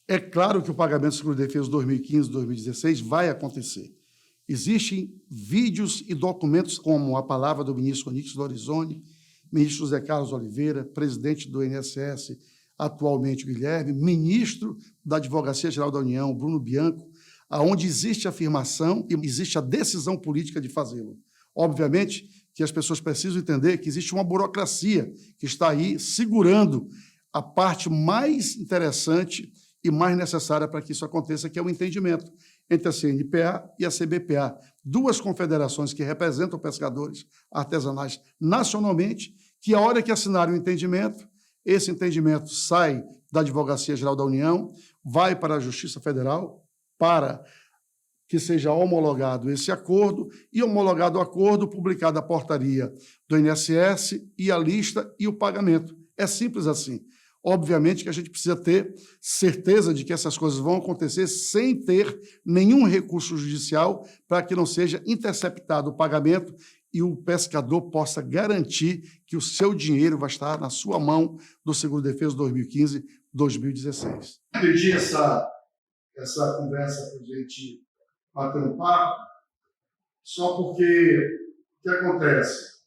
É claro que o pagamento do seguro-defeso 2015 e 2016 vai acontecer. Existem vídeos e documentos, como a palavra do ministro Onix Lorenzoni, ministro José Carlos Oliveira, presidente do INSS, atualmente Guilherme, ministro da Advocacia Geral da União, Bruno Bianco, aonde existe a afirmação e existe a decisão política de fazê-lo. Obviamente que as pessoas precisam entender que existe uma burocracia que está aí segurando a parte mais interessante e mais necessária para que isso aconteça, que é o entendimento entre a CNPA e a CBPA, duas confederações que representam pescadores artesanais nacionalmente, que a hora que assinarem o entendimento, esse entendimento sai da Advocacia Geral da União, vai para a Justiça Federal, para que seja homologado esse acordo, e homologado o acordo, publicada a portaria do INSS e a lista e o pagamento. É simples assim. Obviamente que a gente precisa ter certeza de que essas coisas vão acontecer sem ter nenhum recurso judicial para que não seja interceptado o pagamento e o pescador possa garantir que o seu dinheiro vai estar na sua mão do Seguro-Defeso 2015-2016. Pedi essa conversa para a gente bater um papo, só porque o que acontece?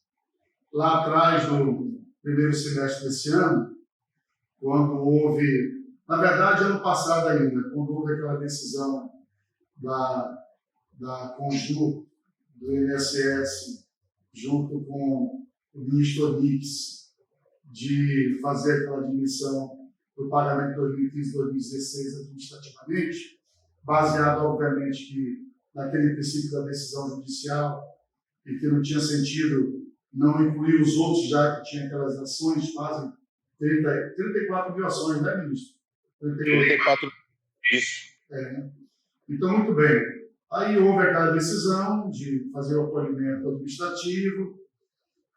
Lá atrás, no primeiro semestre desse ano, quando houve, na verdade, ano passado ainda, quando houve aquela decisão da Conjur, do INSS, junto com o ministro Onix, de fazer aquela admissão do pagamento de 2015 e 2016 administrativamente, baseado, obviamente, que naquele princípio da decisão judicial e que não tinha sentido não incluir os outros, já que tinha aquelas ações, quase 34 mil ações, né, ministro? 34, isso. Então, muito bem. Aí houve aquela decisão de fazer o acolhimento administrativo,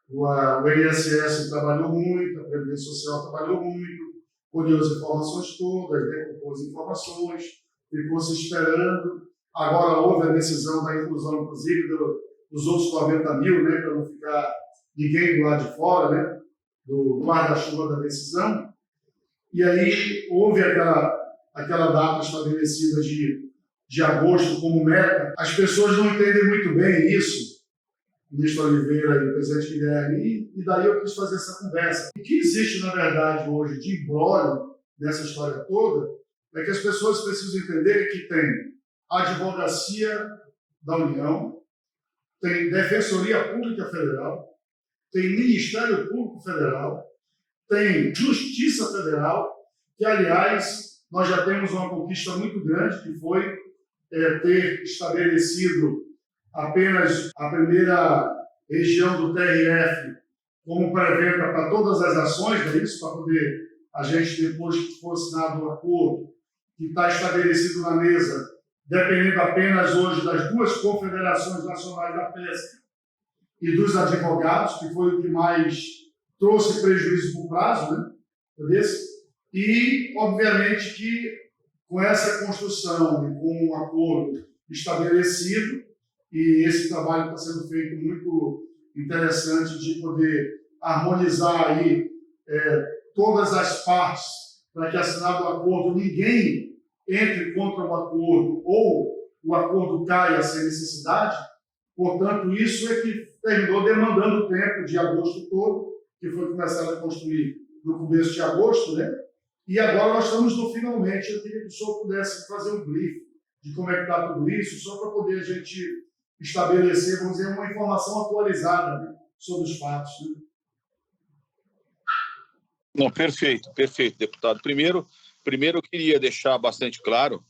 o INSS trabalhou muito, a Previdência Social trabalhou muito, colheu as informações todas, decompôs as informações, ficou se esperando. Agora houve a decisão da inclusão, inclusive, dos outros 90 mil, né, para não ficar ninguém do lado de fora, né, do guarda-chuva da decisão. E aí houve aquela data estabelecida de agosto como meta. As pessoas não entendem muito bem isso, ministro Oliveira e o presidente Guilherme, e daí eu quis fazer essa conversa. O que existe, na verdade, hoje de imbróglio nessa história toda é que as pessoas precisam entender que tem a Advocacia da União, tem Defensoria Pública Federal, tem Ministério Público Federal, tem Justiça Federal, que, aliás, nós já temos uma conquista muito grande, que foi ter estabelecido apenas a primeira região do TRF como pré-venda para todas as ações, não é isso? Para poder a gente, depois que for assinado o acordo, que está estabelecido na mesa, dependendo apenas hoje das duas confederações nacionais da pesca e dos advogados, que foi o que mais trouxe prejuízo para o prazo, né? E, obviamente, que com essa construção e com um acordo estabelecido, e esse trabalho está sendo feito muito interessante de poder harmonizar aí todas as partes para que, assinado o acordo, ninguém entre contra o acordo ou o acordo caia sem necessidade. Portanto, isso é que terminou demandando o tempo de agosto todo, que foi começado a construir no começo de agosto, né? E agora nós estamos no finalmente. Eu queria que o senhor pudesse fazer um brief de como é que está tudo isso, só para poder a gente estabelecer, vamos dizer, uma informação atualizada, né, sobre os fatos. Né? Não, perfeito, deputado. Primeiro eu queria deixar bastante claro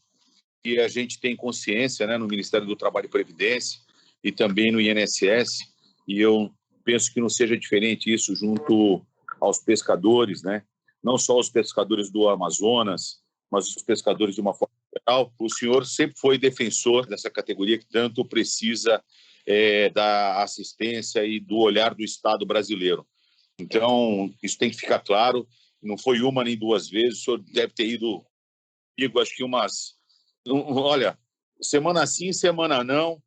que a gente tem consciência, né, no Ministério do Trabalho e Previdência e também no INSS, e eu penso que não seja diferente isso junto aos pescadores, né? Não só os pescadores do Amazonas, mas os pescadores de uma forma geral. O senhor sempre foi defensor dessa categoria que tanto precisa da assistência e do olhar do Estado brasileiro. Então, isso tem que ficar claro. Não foi uma nem duas vezes. O senhor deve ter ido comigo, acho que olha, semana sim, semana não.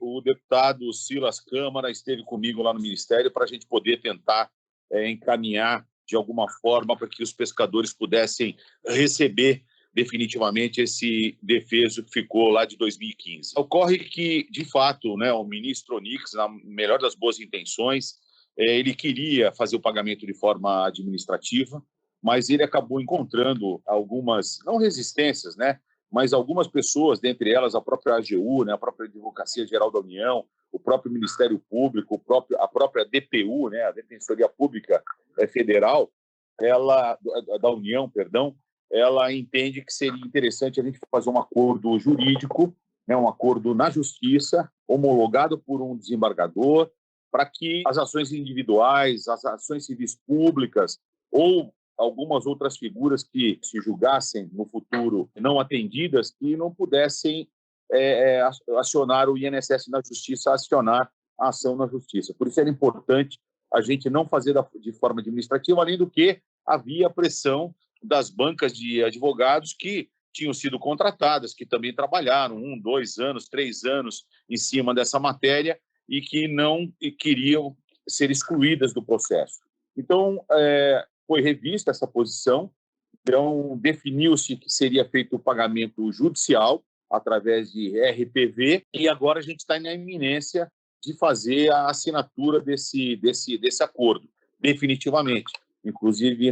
O deputado Silas Câmara esteve comigo lá no Ministério para a gente poder tentar encaminhar de alguma forma para que os pescadores pudessem receber definitivamente esse defeso que ficou lá de 2015. Ocorre que, de fato, né, o ministro Onyx, na melhor das boas intenções, ele queria fazer o pagamento de forma administrativa, mas ele acabou encontrando algumas, não resistências, né, mas algumas pessoas, dentre elas a própria AGU, né, a própria Advocacia Geral da União, o próprio Ministério Público, a própria DPU, né, a Defensoria Pública Federal, da União, perdão, ela entende que seria interessante a gente fazer um acordo jurídico, né, um acordo na justiça, homologado por um desembargador, para que as ações individuais, as ações civis públicas ou algumas outras figuras que se julgassem no futuro não atendidas, que não pudessem acionar o INSS na justiça, acionar a ação na justiça. Por isso era importante a gente não fazer de forma administrativa, além do que havia pressão das bancas de advogados que tinham sido contratadas, que também trabalharam 1, 2 anos, 3 anos em cima dessa matéria e que não queriam ser excluídas do processo. Então, foi revista essa posição, então definiu-se que seria feito o pagamento judicial através de RPV e agora a gente está na iminência de fazer a assinatura desse acordo, definitivamente. Inclusive,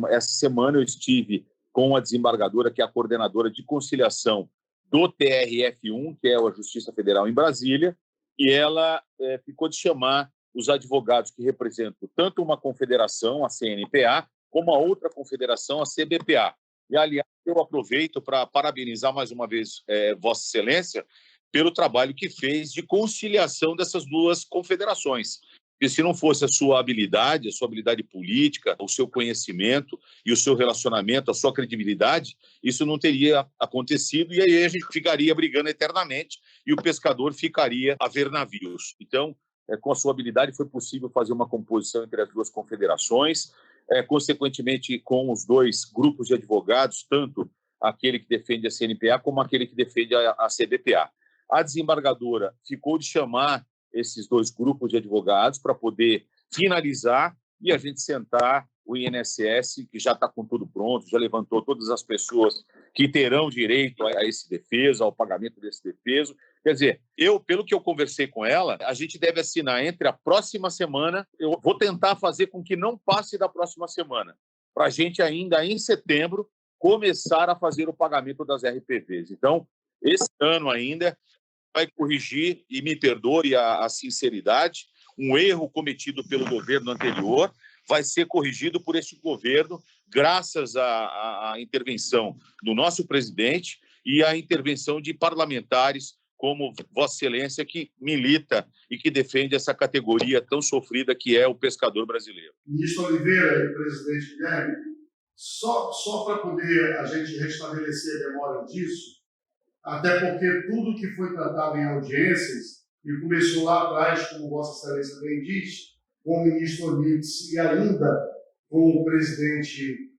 essa semana eu estive com a desembargadora, que é a coordenadora de conciliação do TRF1, que é a Justiça Federal em Brasília, e ela ficou de chamar os advogados que representam tanto uma confederação, a CNPA, como a outra confederação, a CBPA. E, aliás, eu aproveito para parabenizar mais uma vez Vossa Excelência pelo trabalho que fez de conciliação dessas duas confederações. Porque se não fosse a sua habilidade política, o seu conhecimento e o seu relacionamento, a sua credibilidade, isso não teria acontecido e aí a gente ficaria brigando eternamente e o pescador ficaria a ver navios. Então, com a sua habilidade, foi possível fazer uma composição entre as duas confederações, consequentemente, com os dois grupos de advogados, tanto aquele que defende a CNPA como aquele que defende a CBPA. A desembargadora ficou de chamar esses dois grupos de advogados para poder finalizar e a gente sentar o INSS, que já está com tudo pronto, já levantou todas as pessoas que terão direito a esse defeso, ao pagamento desse defeso. Quer dizer, pelo que eu conversei com ela, a gente deve assinar entre a próxima semana, eu vou tentar fazer com que não passe da próxima semana, para a gente ainda em setembro começar a fazer o pagamento das RPVs. Então, esse ano ainda vai corrigir, e me perdoe a sinceridade, um erro cometido pelo governo anterior, vai ser corrigido por este governo, graças à intervenção do nosso presidente e à intervenção de parlamentares como Vossa Excelência, que milita e que defende essa categoria tão sofrida que é o pescador brasileiro. Ministro Oliveira e presidente Guilherme, só para poder a gente restabelecer a memória disso, até porque tudo que foi tratado em audiências, e começou lá atrás, como Vossa Excelência bem diz, com o ministro Onyx e ainda com o presidente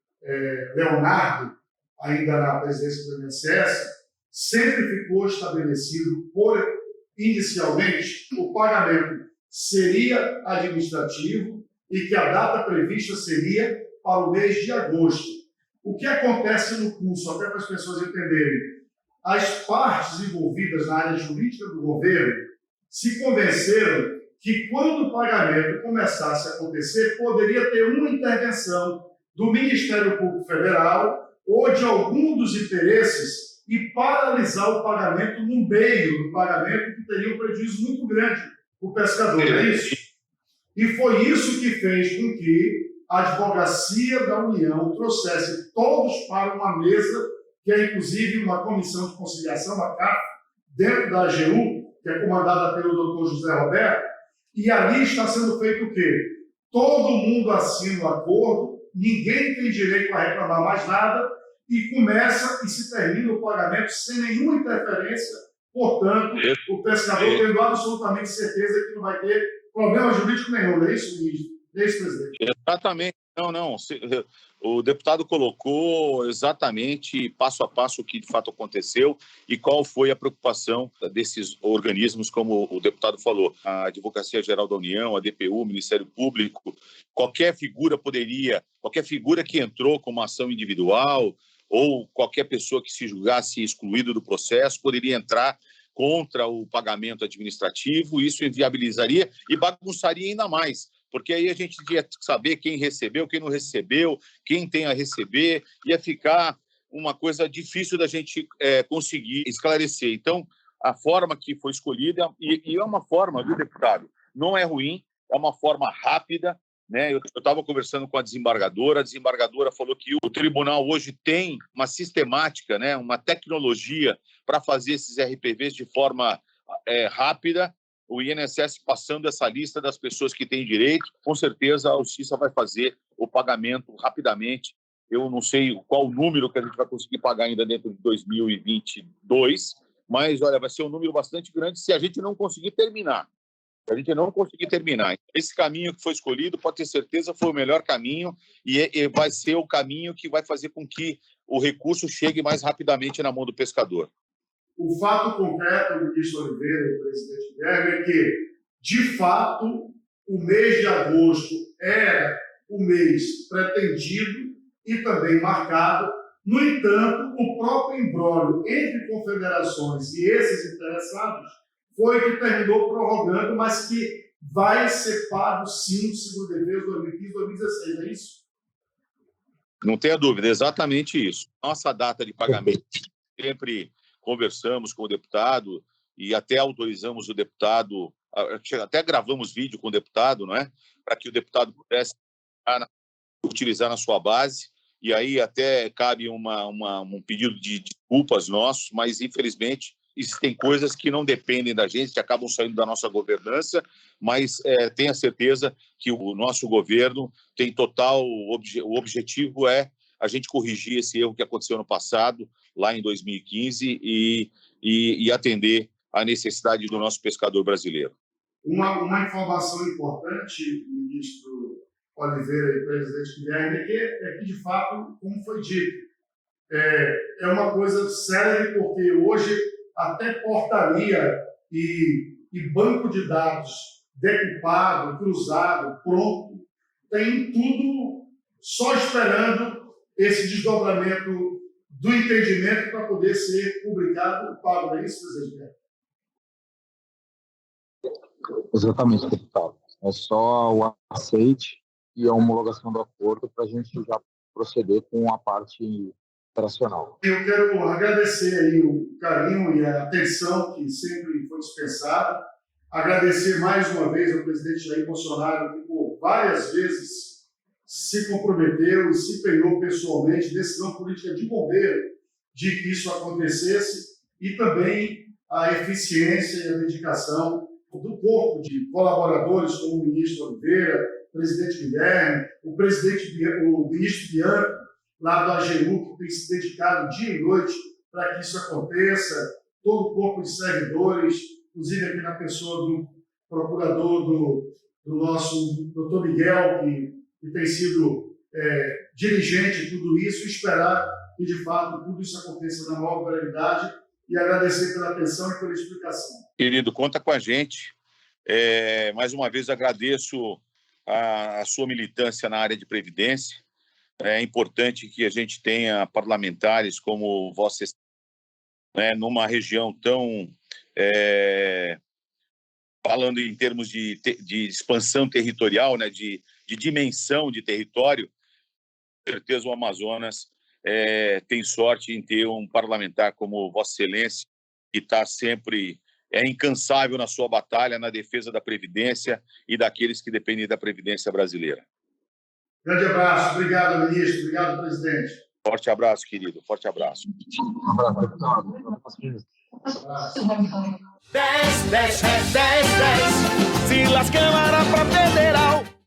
Leonardo, ainda na presidência do INSS, sempre ficou estabelecido, inicialmente, o pagamento seria administrativo e que a data prevista seria para o mês de agosto. O que acontece no curso, até para as pessoas entenderem, as partes envolvidas na área jurídica do governo se convenceram que, quando o pagamento começasse a acontecer, poderia ter uma intervenção do Ministério Público Federal ou de algum dos interesses e paralisar o pagamento no meio do pagamento, que teria um prejuízo muito grande para o pescador, não é isso? E foi isso que fez com que a Advocacia da União trouxesse todos para uma mesa, que é inclusive uma comissão de conciliação, a CAF, dentro da AGU, que é comandada pelo doutor José Roberto, e ali está sendo feito o quê? Todo mundo assina o acordo, ninguém tem direito a reclamar mais nada, e começa e se termina o pagamento sem nenhuma interferência, portanto, o pescador tendo absolutamente certeza que não vai ter problema jurídico nenhum, não é isso, ministro? É isso, presidente? Exatamente. Não. O deputado colocou exatamente, passo a passo, o que de fato aconteceu e qual foi a preocupação desses organismos, como o deputado falou, a Advocacia Geral da União, a DPU, o Ministério Público, qualquer figura que entrou com uma ação individual ou qualquer pessoa que se julgasse excluído do processo poderia entrar contra o pagamento administrativo. Isso inviabilizaria e bagunçaria ainda mais, porque aí a gente ia saber quem recebeu, quem não recebeu, quem tem a receber, ia ficar uma coisa difícil da gente conseguir esclarecer. Então, a forma que foi escolhida, e é uma forma, viu, deputado, não é ruim, é uma forma rápida, né? Eu estava conversando com a desembargadora falou que o tribunal hoje tem uma sistemática, né, uma tecnologia para fazer esses RPVs de forma rápida. O INSS passando essa lista das pessoas que têm direito, com certeza a Justiça vai fazer o pagamento rapidamente. Eu não sei qual o número que a gente vai conseguir pagar ainda dentro de 2022, mas, olha, vai ser um número bastante grande se a gente não conseguir terminar. Esse caminho que foi escolhido, pode ter certeza, foi o melhor caminho e vai ser o caminho que vai fazer com que o recurso chegue mais rapidamente na mão do pescador. O fato concreto, ministro Oliveira e presidente Guilherme, é que, de fato, o mês de agosto era o mês pretendido e também marcado. No entanto, o próprio imbróglio entre confederações e esses interessados foi que terminou prorrogando, mas que vai ser pago, sim, segundo defesa 2015-2016, é isso? Não tenha dúvida, é exatamente isso. Nossa data de pagamento, sempre conversamos com o deputado e até autorizamos o deputado, até gravamos vídeo com o deputado, não é? Para que o deputado pudesse utilizar na sua base, e aí até cabe um pedido de desculpas nosso, mas infelizmente existem coisas que não dependem da gente, que acabam saindo da nossa governança, mas tenha certeza que o nosso governo tem total... O objetivo é a gente corrigir esse erro que aconteceu no passado, lá em 2015, e atender à necessidade do nosso pescador brasileiro. Uma informação importante, ministro Oliveira e presidente Guilherme, é que, de fato, como foi dito, é uma coisa séria, porque hoje até portaria e banco de dados decupado, cruzado, pronto, tem tudo só esperando esse desdobramento do entendimento para poder ser publicado e pago. É isso, presidente? Exatamente, deputado. É só o aceite e a homologação do acordo para a gente já proceder com a parte operacional. Eu quero agradecer aí o carinho e a atenção que sempre foi dispensada. Agradecer mais uma vez ao presidente Jair Bolsonaro, que por várias vezes se comprometeu e se empenhou pessoalmente, decisão política de governo, de que isso acontecesse, e também a eficiência e a dedicação do corpo de colaboradores, como o ministro Oliveira, o presidente Guilherme, o ministro Bianco, lá do AGU, que tem se dedicado dia e noite para que isso aconteça, todo o corpo de servidores, inclusive aqui na pessoa do procurador do nosso doutor Miguel, que tem sido dirigente de tudo isso, e esperar que, de fato, tudo isso aconteça na maior brevidade, e agradecer pela atenção e pela explicação. Querido, conta com a gente. Mais uma vez, agradeço a sua militância na área de Previdência. É importante que a gente tenha parlamentares como Vossa Excelência, né, numa região tão... falando em termos de expansão territorial, né, de dimensão de território, com certeza o Amazonas tem sorte em ter um parlamentar como Vossa Excelência, que está sempre incansável na sua batalha, na defesa da Previdência e daqueles que dependem da Previdência brasileira. Grande abraço. Obrigado, ministro. Obrigado, presidente. Forte abraço, querido. Forte abraço. Um abraço, deputado. 10, 10, 10, 10. Silas Câmara pra Federal.